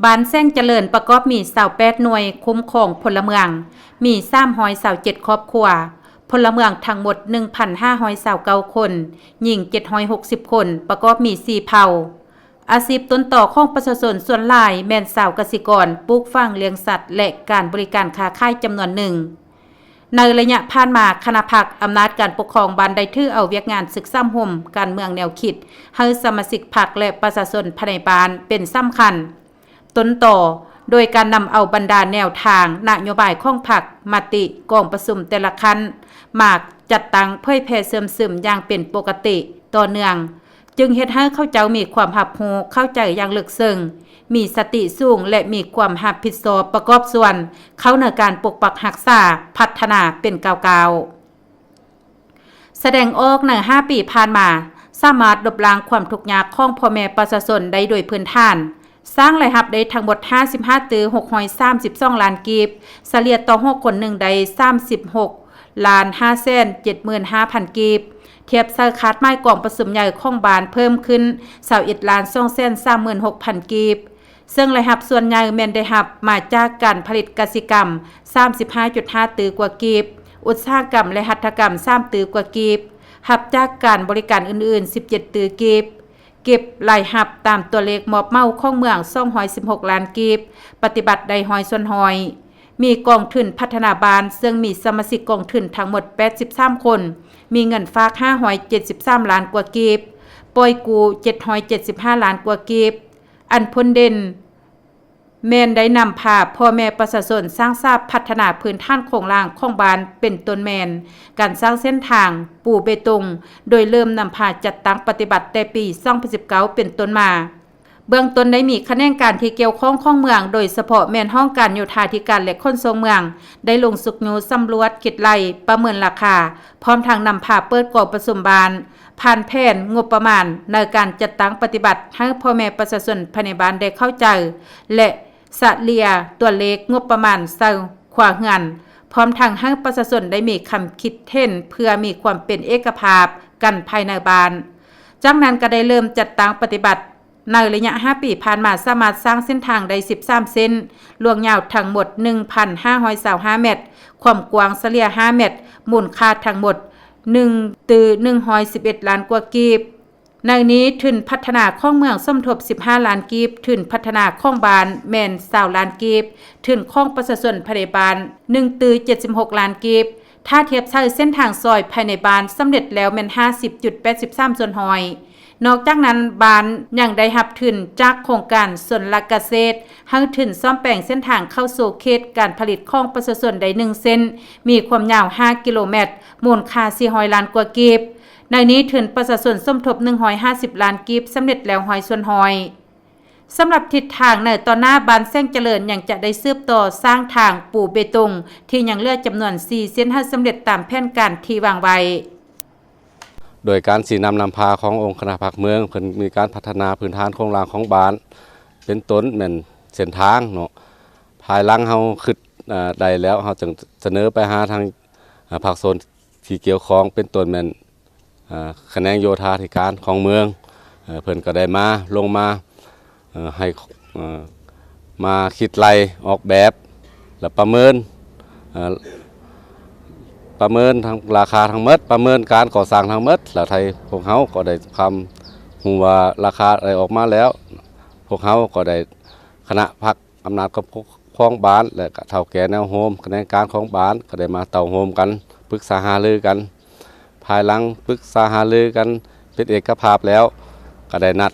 บ้านแซงเจริญประกอบมี28หน่วยคุ้มครองพลเมืองมี327ครอบครัวพลเมืองทั้งหมด 1,529 คนหญิง760คนประกอบมี4เผ่าอาชีพต้นต่อของประชาชนส่วนหลายแม่นชาวเกษตรกรปลูกฝังเลี้ยงสัตว์และการบริการค้าขายจำนวนหนึ่งในระยะผ่านมาคณะพรรคอำนาจการปกครองบ้านได้ถือเอาเวียกงานศึกษาห่มการเมืองแนวคิดให้สมาชิกพรรคและประชาชนภายในบ้านเป็นสำคัญต้นต่อโดยการนำเอาบรรดาแนวทางนโยบายของพรรคมติกองประชุมแต่ละครั้งมาจัดตั้งเผยแพร่เสริมซึมอย่างเป็นปกติต่อเนื่องจึงเฮ็ดให้เขาเจ้ามีความรับรู้เข้าใจอย่างลึกซึ้งมีสติสูงและมีความรับผิดชอบประกอบส่วนเข้าในการปกปักรักษาพัฒนาเป็นก้าวๆแสดงออกใน5 ปีผ่านมาสามารถลบล้างความทุกข์ยากของพ่อแม่ประชาชนได้โดยพื้นฐานสร้างรายรับได้ทั้งหมด55ตื้อ632ล้านกีบเฉลี่ยต่อ6คนหนึ่งได้36ล้าน575,000กีบเทียบสาขาดไม้กล่องประสุมใหญ่ของบานเพิ่มขึ้น21ล้าน236,000กีบซึ่งรายรับส่วนใหญ่แม่นได้รับมาจากการผลิตกสิกรรม 35.5 ตื้อกว่ากีบอุตสาหกรรมและหัตถกรรม3ตื้อกว่ากีบรับจากการบริการอื่นๆ17ตื้อกีบเก็บรายรับตามตัวเลขมอบเมาของเมือง216ล้านกีบปฏิบัติได้100ส่วน100มีกองทุนพัฒนาบ้านซึ่งมีสมาชิกกองทุนทั้งหมด83คนมีเงินฝาก573ล้านกว่ากีบปล่อยกู้775ล้านกว่ากีบอันพ้นเด่นแม่นได้นำพาพ่อแม่ประชาชนสร้างทราบพัฒนาพื้นฐานโครงล่างของบ้านเป็นต้นแมนการสร้างเส้นทางปูเบตงโดยเริ่มนำพาจัดตั้งปฏิบัติแต่ปี2019เป็นต้นมาเบื้องต้นได้มีคะแนนการที่เกี่ยวข้องของเมืองโดยเฉพาะแม่นห้องการโยธาธิการและขนส่งเมืองได้ลงสุกยูสำรวจคิดไล่ประเมินราคาพร้อมทางนำพาเปิดกองประชุมบานผ่านแผนงบประมาณในการจัดตั้งปฏิบัติให้พ่อแม่ประชาชนภายในบ้านได้เข้าใจและเฉลี่ยตัวเลขงบประมาณใส่ขวาเงินพร้อมทางให้ประชาชนได้มีคำคิดเห็นเพื่อมีความเป็นเอกภาพกันภายในบ้านจากนั้นก็ได้เริ่มจัดตั้งปฏิบัติในระยะ5 ปีผ่านมาสามารถสร้างเส้นทางได้13เส้นลวงยาวทั้งหมด 1,525 เมตรความกว้างเฉลี่ย5เมตรมูลค่าทั้งหมด1ตื้อ111ล้านกว่ากีบในนี้ทุนพัฒนาของเมืองสมทบ15ล้านกีบทุนพัฒนาของบ้านแม่น20ล้านกีบทุนของประชาชนภายในบ้าน1ตื้อ76ล้านกีบถ้าเทียบใช้เส้นทางซอยภายในบ้านสำเร็จแล้วแม่น 50.83 ส่วนหอยนอกจากนั้นบ้านยังได้รับทุนจากโครงการสวนลักเกษตรให้ทุนซ่อมแปลงเส้นทางเข้าสู่เขตการผลิตของประชาชนได้1เส้นมีความยาว5กิโลเมตรมูลค่า400ล้านกว่ากีบในนี้ทุนประชาชนสมทบ150ล้านกีบสำเร็จแล้ว100ส่วน100สำหรับทิศทางในตอนหน้าบ้านแซงเจริญยังจะได้สืบต่อสร้างทางปูเบตงที่ยังเหลือจำนวน4เส้นให้สำเร็จตามแผนการที่วางไว้โดยการสีนำพาขององค์คณะพรรคเมืองเพิ่นมีการพัฒนาพื้นฐานโครงสร้างของบ้านเป็นต้นแม่นเส้นทางเนาะภายหลังเฮาคิดได้แล้วเฮาจึงเสนอไปหาทางภาคส่วนที่เกี่ยวข้องเป็นต้นแม่นคะแนนโยธาธิการของเมืองเพิ่นก็ได้มาลงมาให้มาคิดไล่ออกแบบและประเมินทั้งราคาทั้งหมดประเมินการก่อสร้างทั้งหมดแล้วไทยพวกเขาก็ได้ทำหัวราคาอะไรออกมาแล้วพวกเขาก็ได้คณะพรรคอำนาจกับครองบ้านและเท่าแก่แนวโฮมคะแนนการของบ้านก็ได้มาเต่าโฮมกันปรึกษาหารือกันภายหลังปรึกษาหารือกันเป็นเอกภาพแล้วก็ได้นัด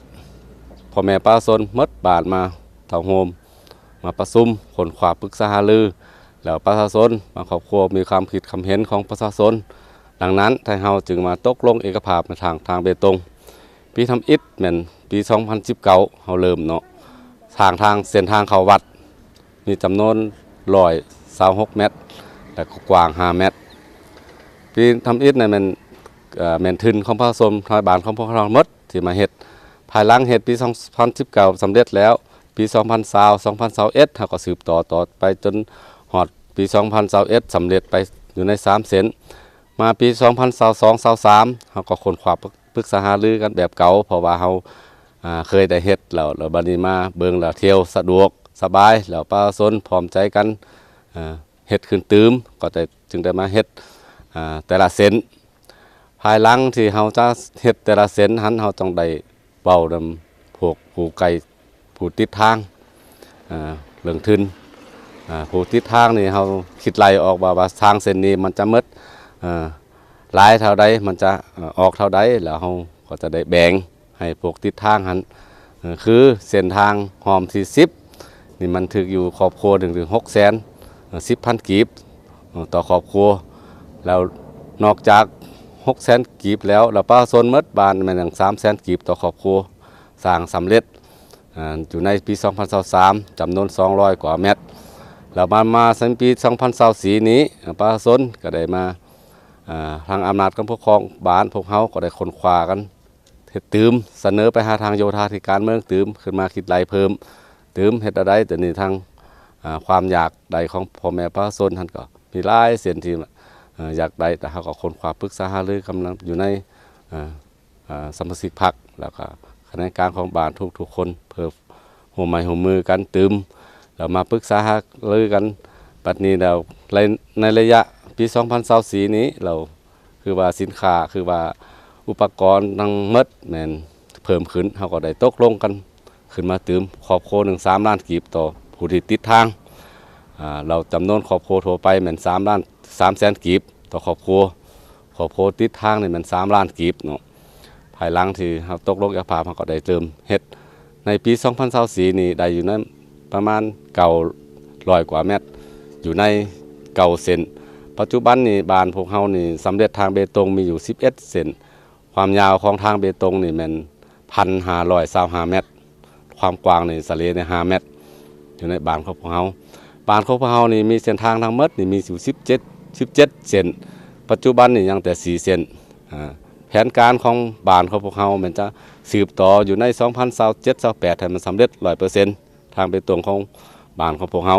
พ่อแม่ประชาชนหมดบ้านมาเต่าโฮมมาประชุมคนขวาปรึกษาหารือแล้วประชาชนบางครอบครัวมีความคิดความเห็นของประชาชนดังนั้นไทยเฮาจึงมาตกลงเอกภาพในทางเบตงปีทำอิฐเหมือนปี2019เฮาเริ่มเนาะทางเส้นทางเข้าวัดมีจำนวน126เมตรและกว้าง5เมตรปีทำอิฐเนี่ยมันแม่นทุนของประชาชนทางบ้านของพวกเราหมดที่มาเฮ็ดภายหลังเฮ็ดปี2019สำเร็จแล้วปี2020 2021เฮาก็สืบต่อไปจนฮอดปี2021สำเร็จไปอยู่ใน3เส้นมาปี2022 23เฮาก็ค้นคว้าปรึกษาหารือกันแบบเก่าเพราะว่าเฮา เคยได้เฮ็ดแล้วบัดนี้มาเบิ่งแล้วเที่ยวสะดวกสบายแล้วประชาชนพร้อมใจกันเฮ็ดขึ้นตืมก็ได้จึงได้มาเฮ็ดแต่ละเส้นภายหลังที่เฮาจะเฮ็ดแต่ละเส้นหันเฮาต้องได้เว้านำพวกผู้ไกลผู้ติดทางเรื่องทุนผู้ติดทางนี่เฮาคิดไล่ออกว่าทางเส้นนี้มันจะหมดหลายเท่าใดมันจะออกเท่าใดแล้วเฮาก็จะได้แบ่งให้พวกติดทางหันคือเส้นทางหอมที่10นี่มันถึกอยู่ครอบครัว1 ถึง 6 แสน10,000 กีบต่อครอบครัวแล้วนอกจาก6 แสนกีบแล้วประชาชนหมดบ้านมันอย่าง3 แสนกีบต่อครอบครัวสร้างสำเร็จอยู่ในปี 2023 จำนวน 200 กว่าเมตรแล้วมาในปี 2024 นี้ประชาชนก็ได้มาทางอำนาจการปกครองบ้านพวกเขาก็ได้ค้นคว้ากันเฮ็ดตืมเสนอไปหาทางโยธาธิการเมืองตืมขึ้นมาคิดไล่เพิ่มตืมเฮ็ดอะไรแต่นี่ทางความอยากใดของพ่อแม่ประชาชนท่านก็มีหลายเส้นที่อยากได้แต่เขาก็ค้นคว้าปรึกษาหารือกำลังอยู่ในสมาชิกพรรคแล้วก็คณะกรรมการของบ้านทุกคนเพื่อหัวไม้หัวมือกันตืมแล้วมาปรึกษาหารือกันปัจจุบันแล้วในระยะปี 2024 นี้เราคือว่าสินค้าคือว่าอุปกรณ์ทั้งหมดแม่นเพิ่มขึ้นเขาก็ได้ตกลงกันขึ้นมาตืมครอบครัว3 ล้านกีบต่อผู้ที่ติดทางเราจำนวนครอบครัวทั่วไปแม่น3 แสนกีบต่อครอบครัวติดทางนี่มัน3 ล้านกีบเนาะภายหลังที่เราตกลงกับภาพเราก็ได้เติมเฮ็ดในปี 2024 นี่ได้อยู่ในประมาณ900 กว่าเมตรอยู่ใน9 เซนปัจจุบันนี่บ้านพวกเฮานี่สำเร็จทางเบตงมีอยู่11 เซนความยาวของทางเบตงนี่แม่น 1,525 เมตรความกว้างนี่สะเลนี่5 เมตรอยู่ในบ้านของพวกเฮาบ้านของพวกเฮานี่มีเส้นทางทั้งหมดนี่มีอยู่17 เซนปัจจุบันนี่ยังแต่4 เซนแผนการของบ้านของพวกเฮามันจะสืบต่ออยู่ใน 2027-28ให้มันสำเร็จ 100% ทางเบตงของบ้านของพวกเฮา